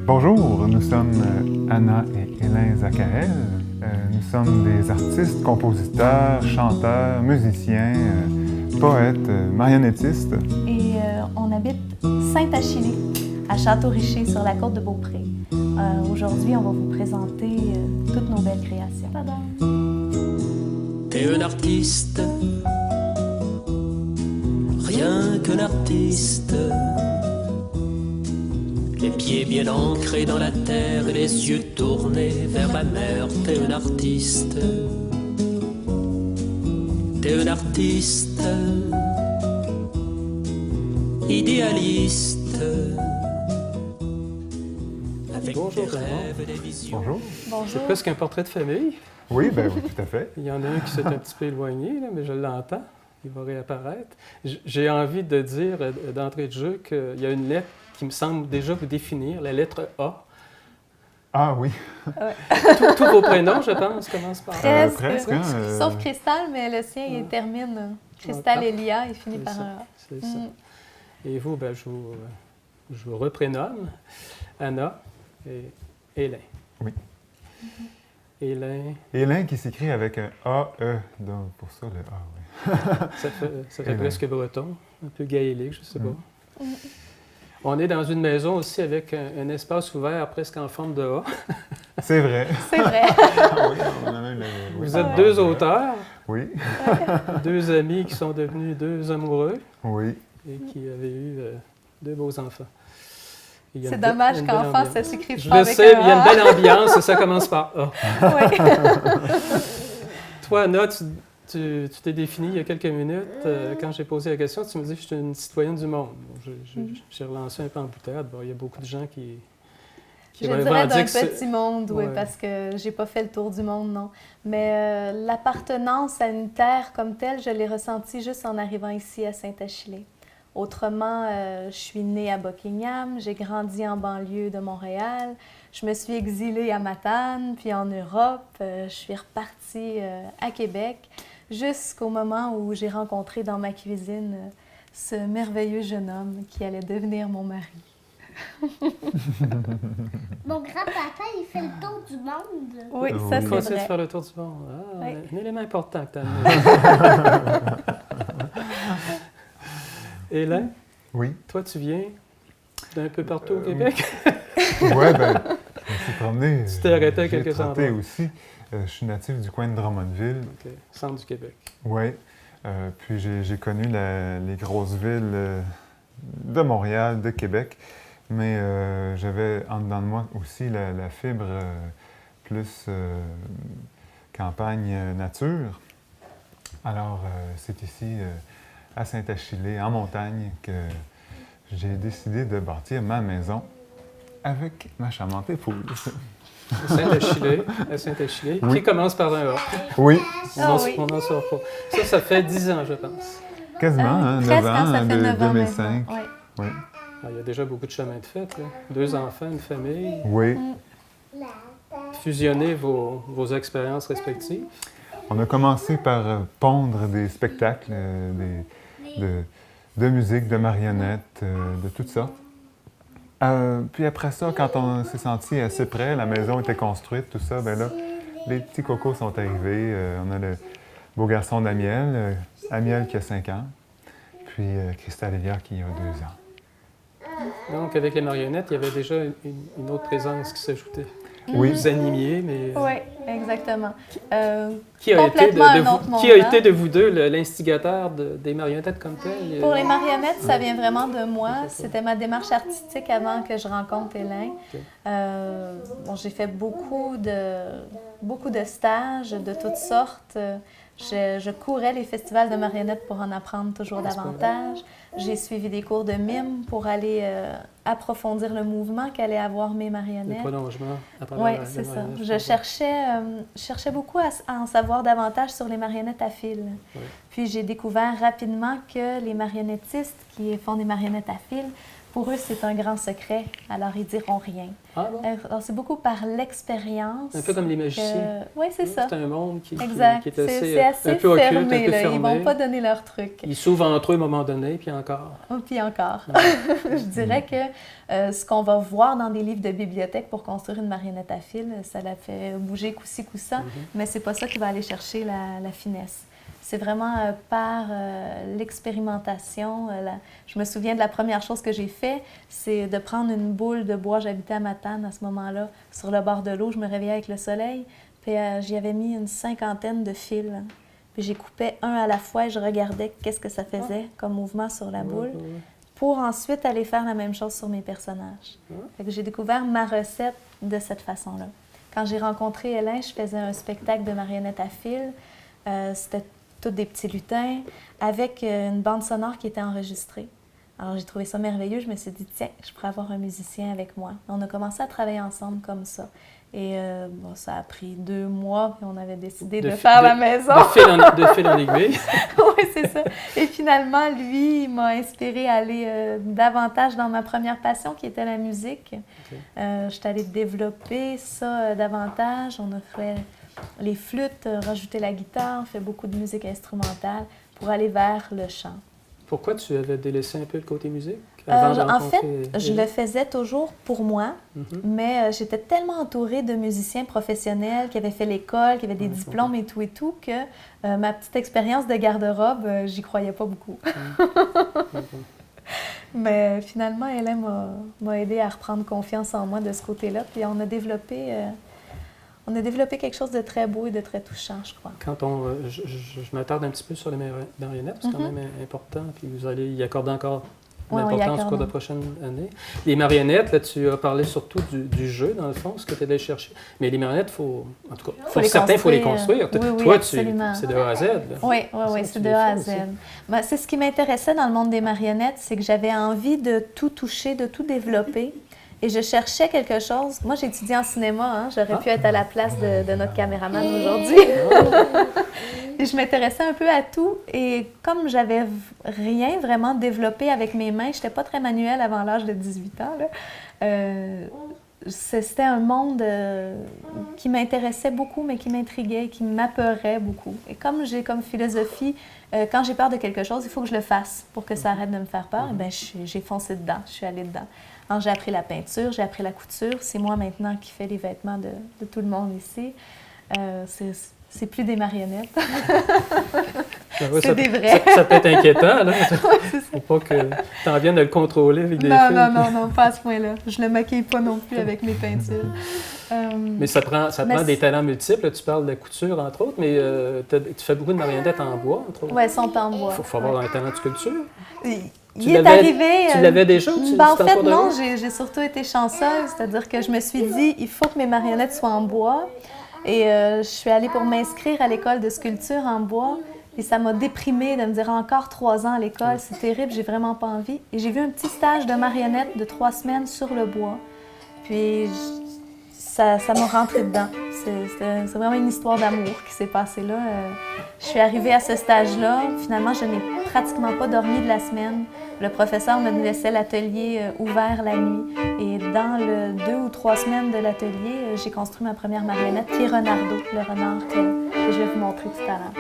Bonjour, nous sommes Anna et Hélène Zachael. Nous sommes des artistes, compositeurs, chanteurs, musiciens, poètes, marionnettistes. Et on habite Saint-Achille, à Château-Richer, sur la côte de Beaupré. Aujourd'hui, on va vous présenter toutes nos belles créations. Tadam! T'es un artiste, rien qu'un artiste. Les pieds bien ancrés dans la terre et les yeux tournés vers la mer. T'es un artiste, t'es un artiste, idéaliste. Avec Bonjour, des rêves et des visions. Bonjour. Bonjour. C'est presque un portrait de famille. Oui, oui, tout à fait. Il y en a un qui s'est un petit peu éloigné, là, mais je l'entends. Il va réapparaître. J'ai envie de dire d'entrée de jeu qu'il y a une lettre qui me semble déjà vous définir, la lettre A. Ah oui. Tous vos prénoms, je pense, commencent par A. Presque. presque, hein, Sauf Cristal, mais le sien, il termine Cristal Elia, il finit C'est par ça, un A. c'est ça. Et vous, ben, je vous reprénomme Anna et Hélène. Oui. Hélène, Hélène qui s'écrit avec un A-E, donc pour ça le A, oui. ça fait Hélène. presque breton, un peu gaélique, je ne sais pas. On est dans une maison aussi avec un espace ouvert presque en forme de A. C'est vrai. C'est vrai. Ah oui, on a même Vous êtes deux auteurs, Oui, deux amis qui sont devenus deux amoureux oui. et qui avaient eu deux beaux enfants. Il y a C'est une belle- dommage une belle qu'enfant, ambiance. ça s'écrive Je pas le avec sais, un mais il y a une A. belle ambiance et ça commence par A. Oui. Toi, Anna, tu t'es définie il y a quelques minutes. Quand j'ai posé la question, tu me dis que je suis une citoyenne du monde. Bon, j'ai relancé un peu en boutade. Bon, il y a beaucoup de gens qui Je dirais d'un revendiquent petit monde, oui, Ouais. parce que j'ai pas fait le tour du monde, non. Mais l'appartenance à une terre comme telle, je l'ai ressentie juste en arrivant ici à Saint-Achille. Autrement, je suis née à Buckingham, j'ai grandi en banlieue de Montréal, je me suis exilée à Matane, puis en Europe, je suis repartie à Québec, jusqu'au moment où j'ai rencontré dans ma cuisine ce merveilleux jeune homme qui allait devenir mon mari. Mon grand-papa, il fait le tour du monde. Oui, Oui. ça Il c'est faut essayer de vrai. faire le tour du monde. Ah, Oui. un élément important que tu as amené. Hélène, Oui. toi, tu viens d'un peu partout au Québec? Ouais, ben, je me suis promené. Tu t'es arrêté à j'ai quelques trotté endroits. aussi. Je suis natif du coin de Drummondville. OK, centre du Québec. Oui. Puis j'ai connu les grosses villes de Montréal, de Québec. Mais j'avais en dedans de moi aussi la fibre plus campagne nature. Alors, c'est ici, à Saint-Achille, en montagne, que j'ai décidé de bâtir ma maison avec ma charmante épouse. À Saint-Achille, Oui. qui commence par un A. Oui, Ah oui. On n'en sort pas. Ça fait 10 ans, je pense. quasiment, hein, 9 presque, ans, hein, ça hein, fait de 9 ans 2005. maintenant. Oui. Oui. Ah, il y a déjà beaucoup de chemin de fait. Là. 2 enfants, une famille. Oui. Fusionnez vos expériences respectives. On a commencé par pondre des spectacles de musique, de marionnettes, de toutes sortes. Puis après ça, quand on s'est senti assez près, la maison était construite, tout ça, bien là, les petits cocos sont arrivés. On a le beau garçon d'Amiel, Amiel qui a 5 ans, puis Cristal Elia qui a 2 ans. Donc, avec les marionnettes, il y avait déjà une autre présence qui s'ajoutait. Oui. Vous animiez, mais... Oui, exactement. Qui a été Complètement un autre qui a monde, été de vous deux l'instigateur des marionnettes comme telles? Pour les marionnettes, ça vient vraiment de moi. C'est ça. C'était ma démarche artistique avant que je rencontre Hélène. Ok. Bon, j'ai fait beaucoup de stages de toutes sortes. Je courais les festivals de marionnettes pour en apprendre toujours Ah, c'est pas davantage. J'ai suivi des cours de mime pour aller approfondir le mouvement qu'allaient avoir mes Les marionnettes. prolongements à travers Oui, la c'est ça. marionnette, Je cherchais beaucoup à en savoir davantage sur les marionnettes à fil. Oui. Puis j'ai découvert rapidement que les marionnettistes qui font des marionnettes à fil Pour eux, c'est un grand secret, alors ils diront rien. Ah bon? Alors, c'est beaucoup par l'expérience. Un peu comme les magiciens. Oui, c'est ça. C'est un monde Exact. qui est C'est assez, assez un peu occulte, un fermé, peu là. fermé. Ils vont pas donner leurs trucs. Ils s'ouvrent entre eux à un moment donné, puis encore. Oh, puis encore. Je dirais que ce qu'on va voir dans des livres de bibliothèque pour construire une marionnette à fil, ça la fait bouger coup-ci, coup-ça, mais c'est pas ça qui va aller chercher la finesse. C'est vraiment par l'expérimentation. Je me souviens de la première chose que j'ai fait, c'est de prendre une boule de bois. J'habitais à Matane à ce moment-là, sur le bord de l'eau. Je me réveillais avec le soleil. Puis j'y avais mis une 50aine de fils. Puis j'ai coupé un à la fois et je regardais qu'est-ce que ça faisait comme mouvement sur la boule pour ensuite aller faire la même chose sur mes personnages. Fait que j'ai découvert ma recette de cette façon-là. Quand j'ai rencontré Hélène, je faisais un spectacle de marionnettes à fil. C'était tous des petits lutins, avec une bande sonore qui était enregistrée. Alors, j'ai trouvé ça merveilleux. Je me suis dit, tiens, je pourrais avoir un musicien avec moi. On a commencé à travailler ensemble comme ça. Et ça a pris 2 mois, puis on avait décidé de faire la maison. De fil en aiguille. Oui, c'est ça. Et finalement, lui, il m'a inspiré à aller davantage dans ma première passion, qui était la musique. Okay. Je suis allée développer ça davantage. On a fait les flûtes, rajouter la guitare, on fait beaucoup de musique instrumentale pour aller vers le chant. Pourquoi tu avais délaissé un peu le côté musique? En fait, je le faisais toujours pour moi, mais j'étais tellement entourée de musiciens professionnels qui avaient fait l'école, qui avaient des diplômes et tout, que ma petite expérience de garde-robe, j'y croyais pas beaucoup. Mais finalement, Hélène m'a aidée à reprendre confiance en moi de ce côté-là, puis on a développé quelque chose de très beau et de très touchant, je crois. Je m'attarde un petit peu sur les marionnettes, c'est quand même important, puis vous allez y accorder encore l'importance au cours de la prochaine année. Les marionnettes, là, tu as parlé surtout du jeu, dans le fond, ce que tu allais chercher. Mais les marionnettes, en tout cas, pour certains, il faut les construire. Oui, toi, absolument. c'est de A à Z. Là. Oui, c'est de A à Z. Ben, c'est ce qui m'intéressait dans le monde des marionnettes, c'est que j'avais envie de tout toucher, de tout développer. Et je cherchais quelque chose. Moi, j'ai étudié en cinéma. Hein? J'aurais pu être à la place de notre caméraman aujourd'hui. Et je m'intéressais un peu à tout. Et comme j'avais rien vraiment développé avec mes mains, je n'étais pas très manuelle avant l'âge de 18 ans, c'était un monde qui m'intéressait beaucoup, mais qui m'intriguait, qui m'apeurait beaucoup. Et comme j'ai comme philosophie, quand j'ai peur de quelque chose, il faut que je le fasse pour que ça arrête de me faire peur. Et bien, j'ai foncé dedans, je suis allée dedans. Alors, j'ai appris la peinture, j'ai appris la couture. C'est moi maintenant qui fais les vêtements de tout le monde ici. C'est plus des marionnettes. C'est des vrais. Ça peut être inquiétant, là. Oui, c'est ça. Faut pas que tu en viennes de le contrôler avec des fils. Non, pas à ce point-là. Je ne le maquille pas non plus avec mes peintures. Mais ça prend des talents multiples. Tu parles de la couture, entre autres, mais tu fais beaucoup de marionnettes en bois, entre autres. Oui, elles sont en bois. Il faut avoir un talent de sculpture. Tu l'avais déjà ou en fait, non, j'ai surtout été chanceuse. C'est-à-dire que je me suis dit, il faut que mes marionnettes soient en bois. Et je suis allée pour m'inscrire à l'école de sculpture en bois. Et ça m'a déprimée de me dire encore 3 ans à l'école, c'est terrible, j'ai vraiment pas envie. Et j'ai vu un petit stage de marionnettes de 3 semaines sur le bois. Puis ça m'a rentré dedans. C'est vraiment une histoire d'amour qui s'est passée là. Je suis arrivée à ce stage-là. Finalement, je n'ai pratiquement pas dormi de la semaine. Le professeur me laissait l'atelier ouvert la nuit. Et dans le 2 ou 3 semaines de l'atelier, j'ai construit ma première marionnette, qui est Renardo, le renard que je vais vous montrer tout à l'heure.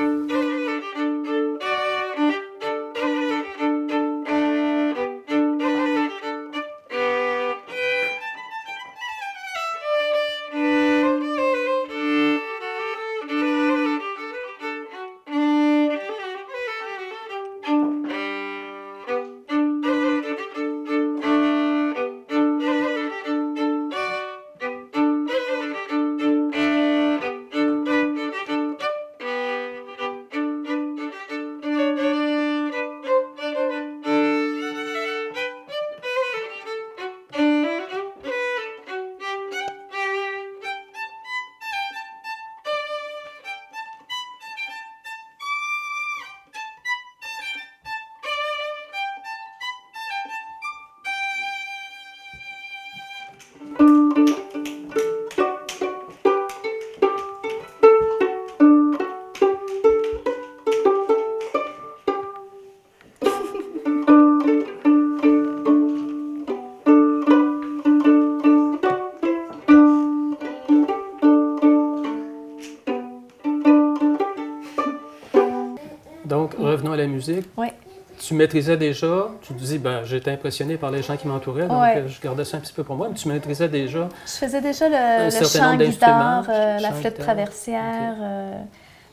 Donc, revenons à la musique. Oui. Tu maîtrisais déjà, tu te dis, ben, j'étais impressionné par les gens qui m'entouraient, donc je gardais ça un petit peu pour moi, mais tu maîtrisais déjà. Je faisais déjà le certain chant nombre guitare, d'instruments, la chant flûte guitare. traversière,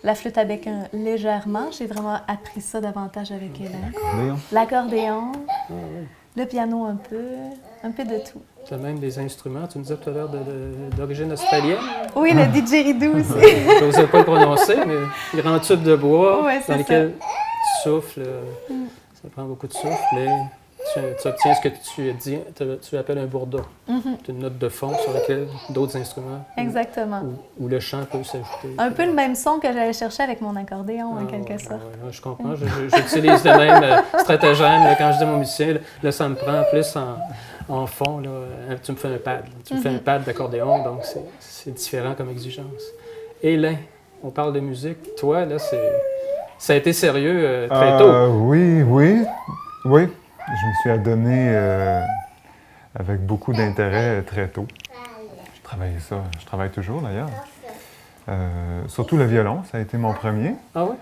la flûte à bec légèrement. J'ai vraiment appris ça davantage avec Hélène. Léon? L'accordéon, Ah, ouais. le piano un peu de tout. Tu as même des instruments, tu nous disais tout à l'heure d'origine australienne. Oui, le didgeridoo aussi. Je n'osais pas le prononcer, mais grand tube de bois Ouais, c'est dans lequel tu souffles. Ça prend beaucoup de souffle, mais tu obtiens ce que tu appelles un bourdon. C'est une note de fond sur laquelle d'autres instruments Exactement. où le chant peut s'ajouter. Un peu le même son que j'allais chercher avec mon accordéon, en quelque sorte. Ouais, je comprends. J'utilise le même stratagème. Là, quand je dis à mon musicien, là, ça me prend plus en fond. Là, tu me fais un pad. Tu me fais un pad d'accordéon, donc c'est différent comme exigence. Hélène, on parle de musique. Toi, là, ça a été sérieux très tôt. Oui. Je me suis adonné avec beaucoup d'intérêt très tôt. Je travaille toujours d'ailleurs. Surtout le violon, ça a été mon premier. Ah oui?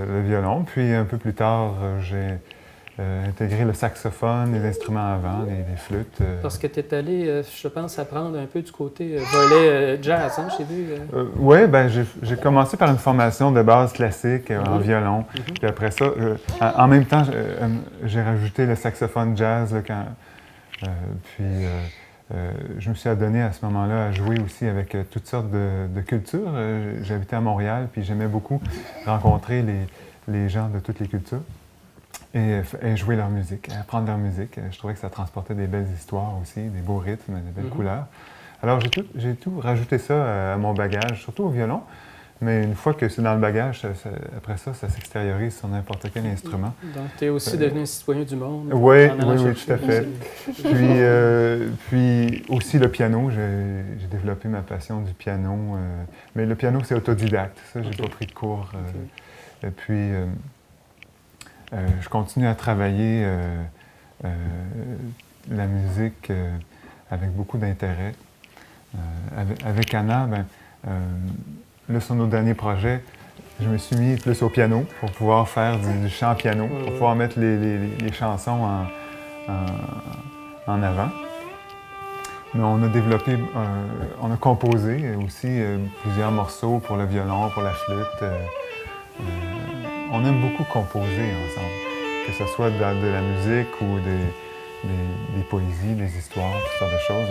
Le violon, puis un peu plus tard, j'ai intégré le saxophone, les instruments à vent, les flûtes. Parce que tu es allé, je pense, apprendre un peu du côté volet jazz, hein, j'ai vu. Oui, ben j'ai commencé par une formation de base classique en violon. Puis après ça, en même temps, j'ai rajouté le saxophone jazz. Là, je me suis adonné à ce moment-là à jouer aussi avec toutes sortes de cultures. J'habitais à Montréal, puis j'aimais beaucoup rencontrer les gens de toutes les cultures et jouer leur musique, apprendre leur musique. Je trouvais que ça transportait des belles histoires aussi, des beaux rythmes, des belles couleurs. Alors j'ai tout rajouté ça à mon bagage, surtout au violon. Mais une fois que c'est dans le bagage, après ça s'extériorise sur n'importe quel instrument. Donc, tu es aussi devenu un citoyen du monde. Oui, tout à fait. Puis aussi le piano, j'ai développé ma passion du piano. Mais le piano, c'est autodidacte. Ça, j'ai pas pris de cours. Et puis, je continue à travailler la musique avec beaucoup d'intérêt. Avec Anna, là, sur nos derniers projets, je me suis mis plus au piano pour pouvoir faire du chant piano, pour pouvoir mettre les chansons en avant. Mais on a développé, on a composé aussi plusieurs morceaux pour le violon, pour la flûte. On aime beaucoup composer ensemble, que ce soit de la musique ou des poésies, des histoires, toutes sortes de choses.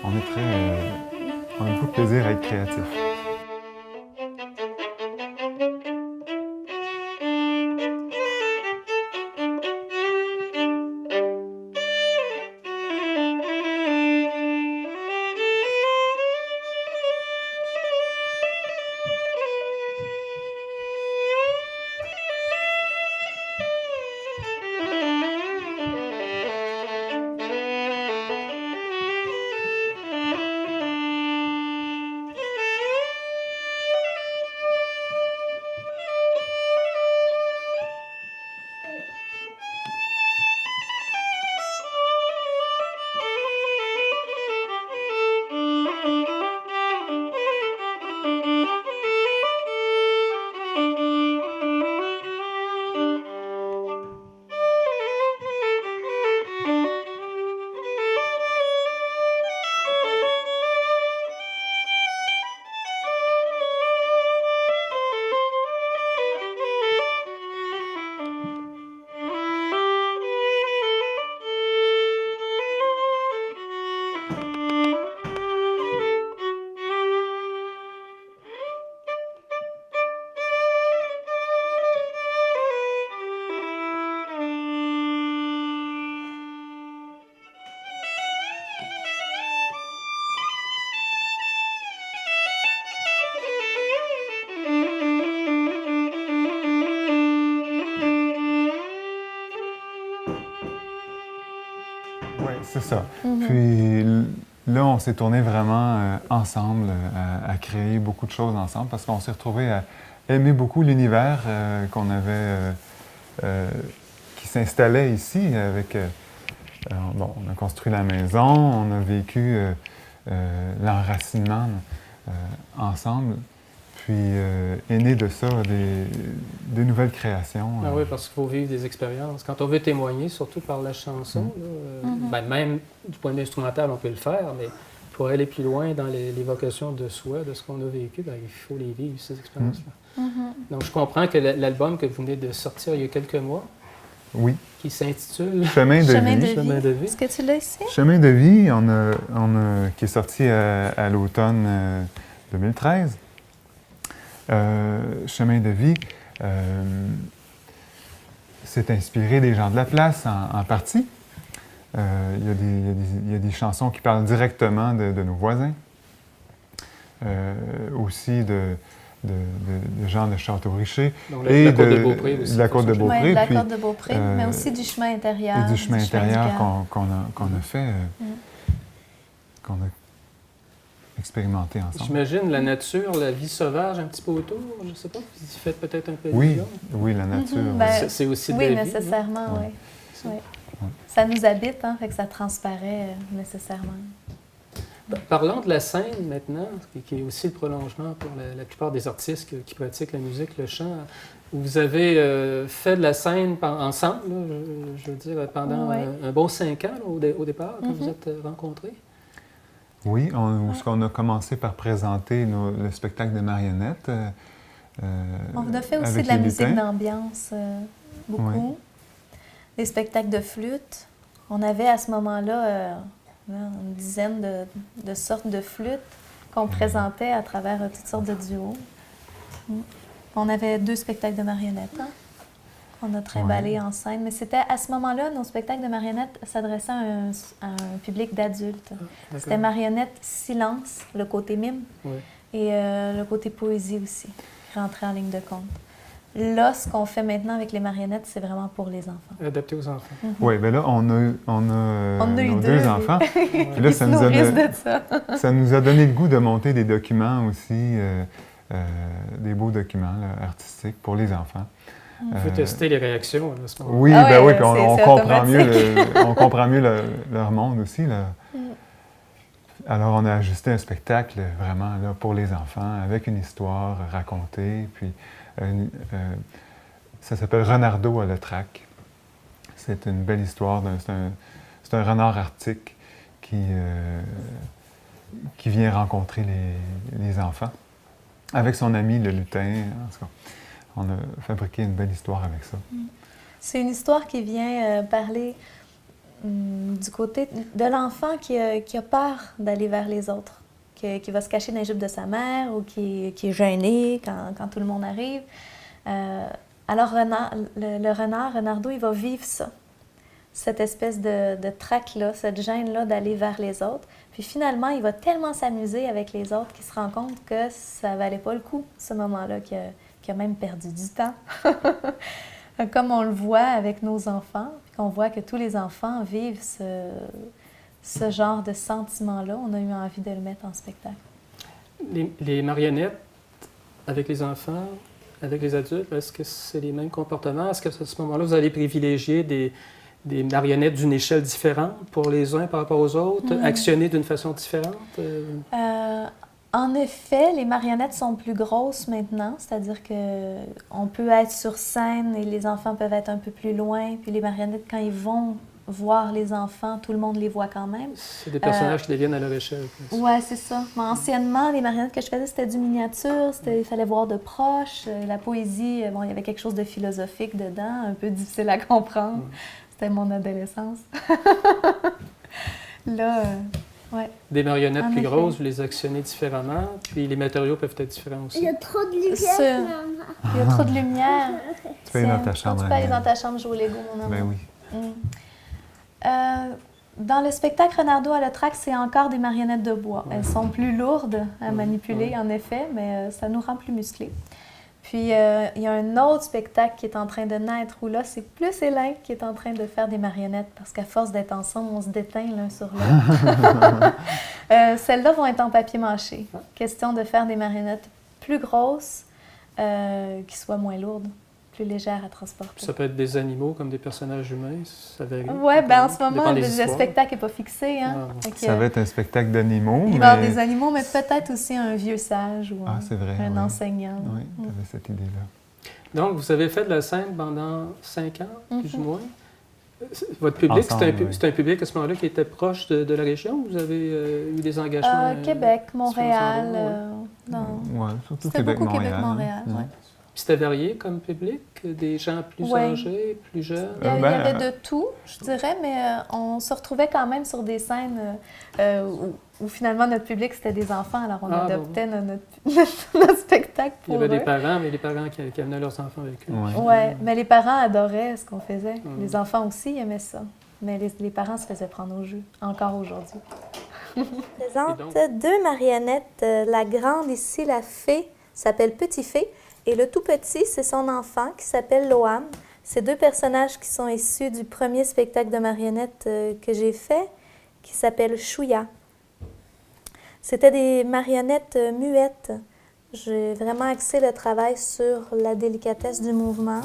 On a beaucoup de plaisir à être créatif. Oui, c'est ça. Puis là, on s'est tourné vraiment ensemble, à créer beaucoup de choses ensemble, parce qu'on s'est retrouvés à aimer beaucoup l'univers qu'on avait, qui s'installait ici avec... bon, on a construit la maison, on a vécu l'enracinement ensemble. Puis est né de ça des nouvelles créations. Ah oui, parce qu'il faut vivre des expériences. Quand on veut témoigner, surtout par la chanson, là, ben, même du point de vue instrumental, on peut le faire, mais pour aller plus loin dans l'évocation de soi, de ce qu'on a vécu, ben, il faut les vivre, ces expériences-là. Donc, je comprends que l'album que vous venez de sortir il y a quelques mois, Oui. qui s'intitule Chemin de Chemin vie. de Chemin de vie. Est-ce que tu l'as ici? Chemin de vie, qui est sorti à l'automne 2013. Chemin de vie, c'est inspiré des gens de la place en partie. Il y a des chansons qui parlent directement de nos voisins. Aussi de gens de Château-Richer. Donc, la Côte de Beaupré aussi. De la Côte de Beaupré. Oui, de la puis, Côte de Beaupré, mais aussi du chemin intérieur. et du chemin intérieur du qu'on a fait, qu'on a expérimenté ensemble. J'imagine la nature, la vie sauvage un petit peu autour, je ne sais pas, vous y faites peut-être un peu de Oui, lien. oui, la nature. Ben, C'est aussi de Oui, la vie, nécessairement, Ouais. oui. Oui. Ça nous habite, hein, fait que ça transparaît nécessairement. Parlons de la scène maintenant, qui est aussi le prolongement pour la plupart des artistes qui pratiquent la musique, le chant. Vous avez fait de la scène ensemble, là, je veux dire, pendant Ouais. un bon 5 ans là, au départ, quand vous êtes rencontrés. Oui, on a commencé par présenter le spectacle de marionnettes. On a fait aussi avec de la les musique lutins. d'ambiance, beaucoup. Des spectacles de flûte. On avait à ce moment-là une dizaine de sortes de flûtes qu'on présentait à travers toutes sortes de duos. On avait 2 spectacles de marionnettes, hein, qu'on a trimballés en scène. Mais c'était à ce moment-là, nos spectacles de marionnettes s'adressaient à un public d'adultes. C'était marionnette silence, le côté mime, Oui. et le côté poésie aussi, qui rentrait en ligne de compte. Là, ce qu'on fait maintenant avec les marionnettes, c'est vraiment pour les enfants. Adapté aux enfants. Oui, bien là, on a eu nos 2 enfants. Puis là, Ils se nourrissent de ça. ça nous a donné le goût de monter des documents aussi, des beaux documents là, artistiques pour les enfants. Il faut tester les réactions là, à ce moment-là. Oui, Ah ben ouais, oui, puis on c'est comprend mieux, automatique. on comprend mieux leur monde aussi. Là. Alors, on a ajusté un spectacle vraiment là, pour les enfants, avec une histoire racontée. Puis, ça s'appelle Renardeau à Lautrec. C'est une belle histoire. C'est un renard arctique qui vient rencontrer les enfants avec son ami le lutin. En tout cas, on a fabriqué une belle histoire avec ça. C'est une histoire qui vient parler du côté de l'enfant qui a peur d'aller vers les autres, qui va se cacher dans les jupes de sa mère ou qui est gêné quand tout le monde arrive. Alors le renard, Renardeau, il va vivre ça, cette espèce de trac-là, cette gêne-là d'aller vers les autres. Puis finalement, il va tellement s'amuser avec les autres qu'il se rend compte que ça valait pas le coup, ce moment-là, qu'il a même perdu du temps. Comme on le voit avec nos enfants, puis qu'on voit que tous les enfants vivent ce genre de sentiment-là, on a eu envie de le mettre en spectacle. Les marionnettes, avec les enfants, avec les adultes, est-ce que c'est les mêmes comportements? Est-ce qu'à ce moment-là, vous allez privilégier des marionnettes d'une échelle différente pour les uns par rapport aux autres, actionner d'une façon différente? En effet, les marionnettes sont plus grosses maintenant, c'est-à-dire qu'on peut être sur scène et les enfants peuvent être un peu plus loin, puis les marionnettes, quand ils vont voir les enfants, tout le monde les voit quand même. C'est des personnages qui deviennent à leur échelle. Oui, c'est ça. Mais anciennement, les marionnettes que je faisais, c'était du miniature, il fallait voir de proche. La poésie, bon, il y avait quelque chose de philosophique dedans, un peu difficile à comprendre. C'était mon adolescence. Là, ouais. Des marionnettes En plus effet. grosses, vous les actionnez différemment, puis les matériaux peuvent être différents aussi. Il y a trop de lumière, Ça. maman. Il y a trop de lumière. Tu peux aller dans ta chambre. Tu peux aller dans ta chambre jouer au Lego, mon amour. Ben oui. Dans le spectacle Renardeau à Lautrec, c'est encore des marionnettes de bois. Elles sont plus lourdes à manipuler, en effet, mais ça nous rend plus musclés. Puis, il y a un autre spectacle qui est en train de naître, où là, c'est plus Hélène qui est en train de faire des marionnettes, parce qu'à force d'être ensemble, on se déteint l'un sur l'autre. Celles-là vont être en papier mâché. Question de faire des marionnettes plus grosses, qui soient moins lourdes, plus légère à transporter. Ça peut être des animaux comme des personnages humains, ça varie. Oui, ben en ce moment, Dépend des le histoires. spectacle n'est pas fixé. Hein? Ah, bon. Fait que, Ça va être un spectacle d'animaux, il mais... va y avoir des animaux, mais peut-être aussi un vieux sage ou Ah, c'est vrai, un oui. enseignant. Oui, tu avais cette idée-là. Donc, vous avez fait de la scène pendant 5 ans, plus ou Mhm. moins. Votre public, Ensemble, oui. c'était un public à ce moment-là qui était proche de la région ou vous avez eu des engagements? Québec, différents Montréal. endroits, Non. Oui, surtout C'était beaucoup Québec-Montréal. Québec-Montréal. hein. Ouais. Puis c'était varié comme public? Des gens plus Ouais. âgés, plus jeunes? Il y Ben, avait de tout, je dirais, mais on se retrouvait quand même sur des scènes où finalement notre public c'était des enfants, alors on Ah, adoptait notre spectacle Il y pour avait eux. des parents, mais des parents qui amenaient leurs enfants avec eux. Ouais. Ouais, mais les parents adoraient ce qu'on faisait. Mm. Les enfants aussi aimaient ça. Mais les parents se faisaient prendre au jeu, encore aujourd'hui. Présente Et donc? 2 marionnettes. La grande ici, la fée, s'appelle Petit Fée. Et le tout petit, c'est son enfant qui s'appelle Loam. C'est 2 personnages qui sont issus du premier spectacle de marionnettes que j'ai fait, qui s'appelle Chouya. C'était des marionnettes muettes. J'ai vraiment axé le travail sur la délicatesse du mouvement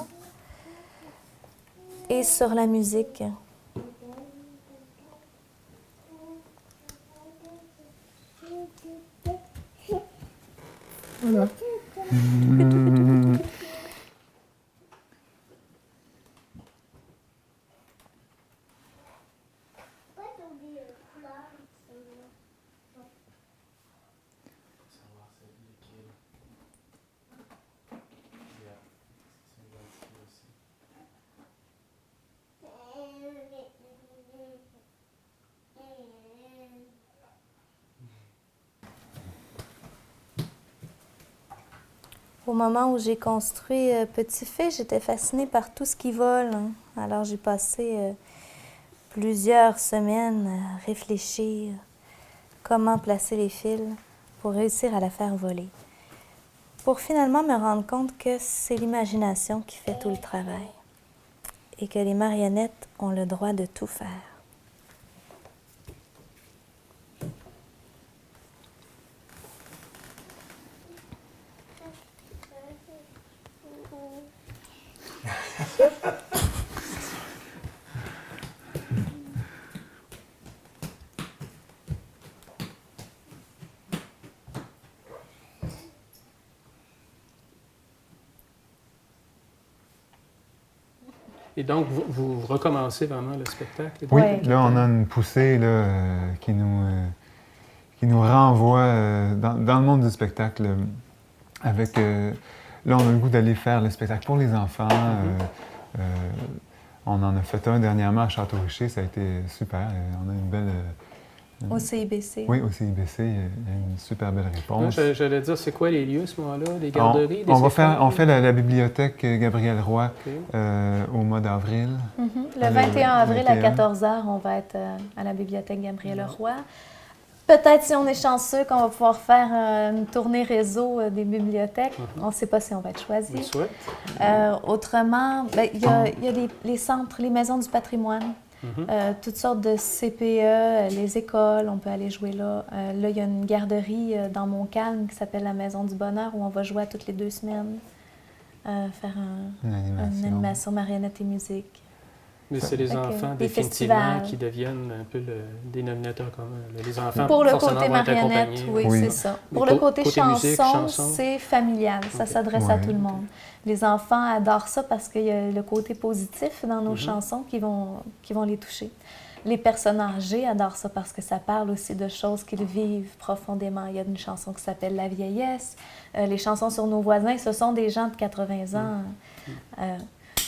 et sur la musique. Au moment où j'ai construit Petit Fée, j'étais fascinée par tout ce qui vole. Hein. Alors j'ai passé plusieurs semaines à réfléchir comment placer les fils pour réussir à la faire voler. Pour finalement me rendre compte que c'est l'imagination qui fait tout le travail et que les marionnettes ont le droit de tout faire. Et donc, vous recommencez vraiment le spectacle? Oui, Ouais. là, on a une poussée là, qui nous renvoie dans le monde du spectacle. Avec, là, on a le goût d'aller faire le spectacle pour les enfants. On en a fait un dernièrement à Château-Richer, ça a été super. On a une belle... Au CIBC. Oui, au CIBC, il y a une super belle réponse. J'allais dire, c'est quoi les lieux à ce moment-là? Des garderies? On fait la bibliothèque Gabriel Roy OK. au mois d'avril. Mhm. Le Le 21 avril 21. à 14h, on va être à la bibliothèque Gabriel Leroy. Peut-être, si on est chanceux, qu'on va pouvoir faire une tournée réseau des bibliothèques. On ne sait pas si on va être Je vous le choisi. souhaite. Autrement, ben, il y a les centres, les maisons du patrimoine, toutes sortes de CPE, les écoles, on peut aller jouer là. Là, il y a une garderie dans Montcalm qui s'appelle la Maison du Bonheur où on va jouer à toutes les 2 semaines, faire une animation marionnette et musique. Mais c'est les Fait que enfants, des définitivement, festivals. qui deviennent un peu le dénominateur commun. Là. Les enfants, Pour le forcément, côté vont être marionnette, accompagnés. oui, Oui. c'est ça. Mais Pour le côté côté musique, chanson, chanson. c'est familial. Ça Ok. s'adresse à Ouais. tout le monde. Les enfants adorent ça parce qu'il y a le côté positif dans nos chansons qui vont les toucher. Les personnes âgées adorent ça parce que ça parle aussi de choses qu'ils vivent profondément. Il y a une chanson qui s'appelle La vieillesse. Les chansons sur nos voisins, ce sont des gens de 80 ans.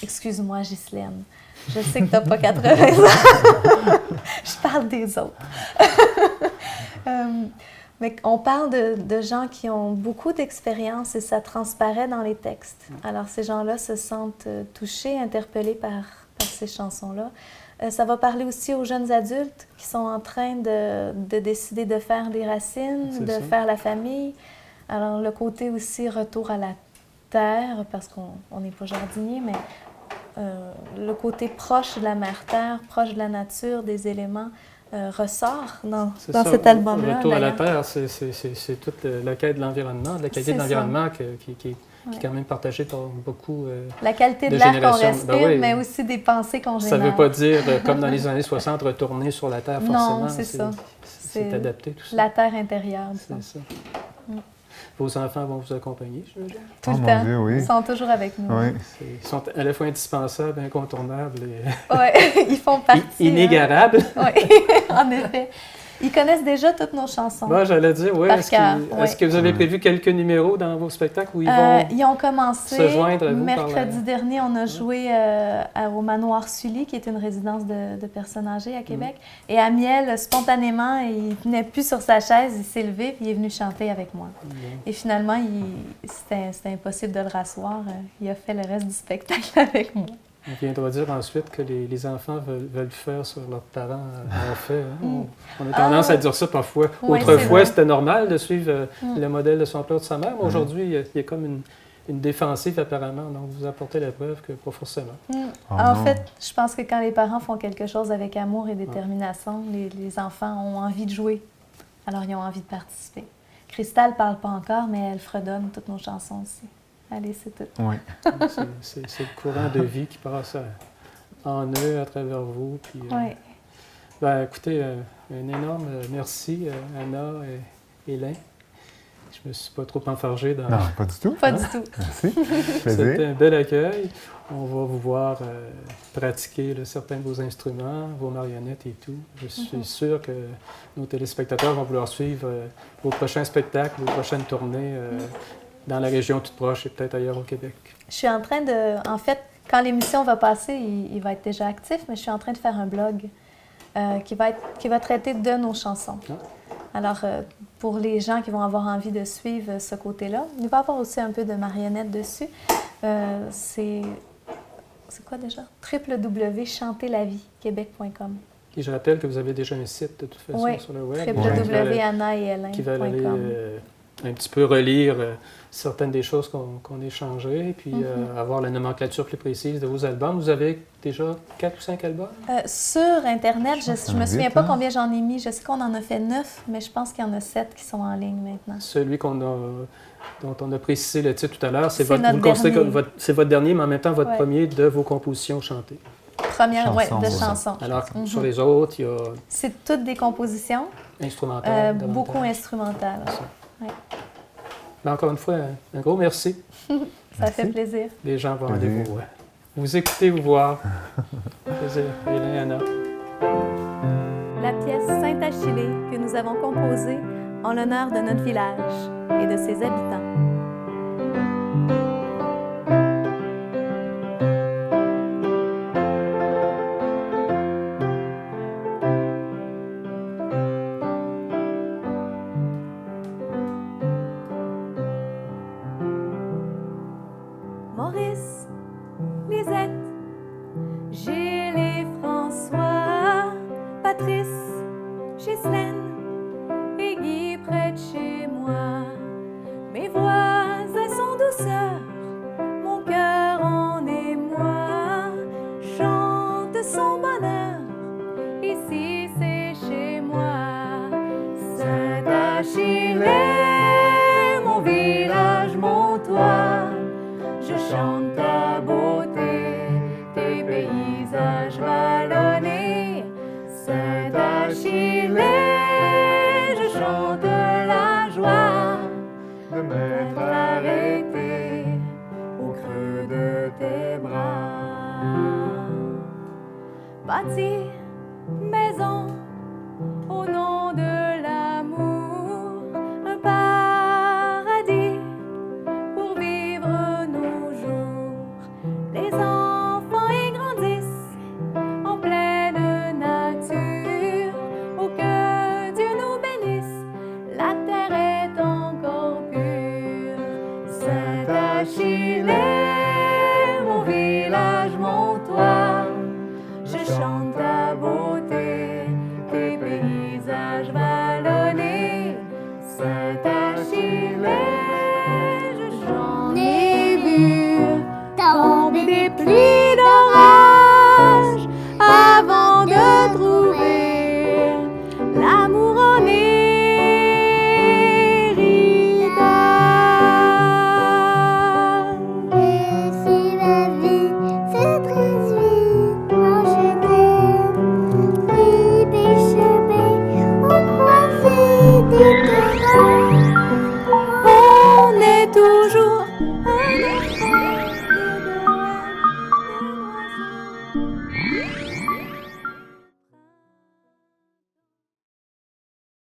Excuse-moi, Ghislaine. Je sais que tu n'as pas 80 ans. Je parle des autres. Mais on parle de gens qui ont beaucoup d'expérience et ça transparaît dans les textes. Alors, ces gens-là se sentent touchés, interpellés par ces chansons-là. Ça va parler aussi aux jeunes adultes qui sont en train de décider de faire des racines, C'est de ça. faire la famille. Alors, le côté aussi retour à la terre, parce qu'on n'est pas jardinier, mais le côté proche de la mère-terre, proche de la nature, des éléments, ressort dans C'est dans ça, cet album-là. Retour à la d'ailleurs. Terre, c'est toute la quête de l'environnement, de la qualité de C'est ça. l'environnement qui est quand même partagée par beaucoup La qualité de de l'air qu'on générations. respire, Ben oui. mais aussi des pensées qu'on Ça ne génère. veut pas dire, comme dans les années 60, retourner sur la Terre, Non, forcément. c'est ça. C'est C'est adapté, tout ça. La terre intérieure, disons. C'est ça. Mm. Vos enfants vont vous accompagner, je veux dire. Tout Oh le mon temps. Dieu, oui. Ils sont toujours avec nous. Oui. Ils sont à la fois indispensables, incontournables et Ouais, ils font partie. inégarables. Oui, en effet. Ils connaissent déjà toutes nos chansons. Moi, j'allais dire, oui. Par Est-ce cœur, est-ce que vous avez prévu quelques numéros dans vos spectacles où ils Ils ont commencé. se joindre à vous par Mercredi dernier, on a joué au Manoir Sully, qui est une résidence de personnes âgées à Québec. Et Amiel, spontanément, il tenait plus sur sa chaise, il s'est levé puis il est venu chanter avec moi. Et finalement, c'était impossible de le rasseoir. Il a fait le reste du spectacle avec moi. On viendra dire ensuite que les enfants veulent faire sur leurs parents en fait. Hein. On a tendance à dire ça parfois. Oui, Autrefois, c'est c'était normal de suivre le modèle de son père ou de sa mère, mais aujourd'hui, il y a comme une défensive apparemment. Donc, vous apportez la preuve que pas forcément. Oh En non. fait, je pense que quand les parents font quelque chose avec amour et détermination, les enfants ont envie de jouer. Alors, ils ont envie de participer. Cristal ne parle pas encore, mais elle fredonne toutes nos chansons aussi. Allez, c'est tout. Oui. C'est le courant de vie qui passe en eux à travers vous. Puis, Oui. ben, écoutez, un énorme merci, Anna et Hélène. Je me suis pas trop enfargé dans... Non, pas du tout. Pas du tout. Merci. C'était Plaisir. un bel accueil. On va vous voir pratiquer là, certains de vos instruments, vos marionnettes et tout. Je suis sûr que nos téléspectateurs vont vouloir suivre vos prochains spectacles, vos prochaines tournées dans la région toute proche et peut-être ailleurs au Québec. Je suis en train de... En fait, quand l'émission va passer, il va être déjà actif, mais je suis en train de faire un blog qui va traiter de nos chansons. Ah. Alors, pour les gens qui vont avoir envie de suivre ce côté-là, il va y avoir aussi un peu de marionnettes dessus. C'est quoi déjà? www.chanterlaviequebec.com. Et je rappelle que vous avez déjà un site de toute façon Oui, sur le web. www.annaethelaine.com. Qui va aller un petit peu relire certaines des choses qu'on a échangées, puis avoir la nomenclature plus précise de vos albums. Vous avez déjà 4 ou 5 albums? Sur Internet, je pense ne me qu'on souviens vite, pas hein? combien j'en ai mis. Je sais qu'on en a fait 9, mais je pense qu'il y en a 7 qui sont en ligne maintenant. Celui dont on a précisé le titre tout à l'heure, C'est vous notre le considérez dernier. comme c'est votre dernier, mais en même temps votre Ouais. premier de vos compositions chantées. Première, ouais, Chansons, de ouais. chansons. Alors, sur les autres, il y a C'est toutes des compositions, instrumental. beaucoup instrumentales. Ouais. Mais encore une fois, un gros merci. Ça fait plaisir. Les gens vont Plaisir. aller vous écouter, vous voir. Plaisir. Hélène, Anna. La pièce Saint-Achillée que nous avons composée en l'honneur de notre village et de ses habitants. Maurice, Lisette, Gilles et François, Patrice, Ghislaine et Guy près de chez moi. Mes voix à son douceur, mon cœur en émoi, chante son bonheur, ici c'est chez moi. Saint-Achille, mon village, mon toit, je chante ta beauté, tes paysages vallonnés. Saint-Achille, je chante la joie De d'être arrêté au creux de tes bras. Bâtir maison au nom de l'amour, un paradis pour vivre nos jours. Les enfants y grandissent en pleine nature. Oh, que Dieu nous bénisse, la terre est encore pure. Saint-Achille, mon village, mon toit, je chante ta beauté, tes paysages vallonnés. Saint-Achille, je chante. Ai vu tomber des pluies d'orage avant de trouver un enfant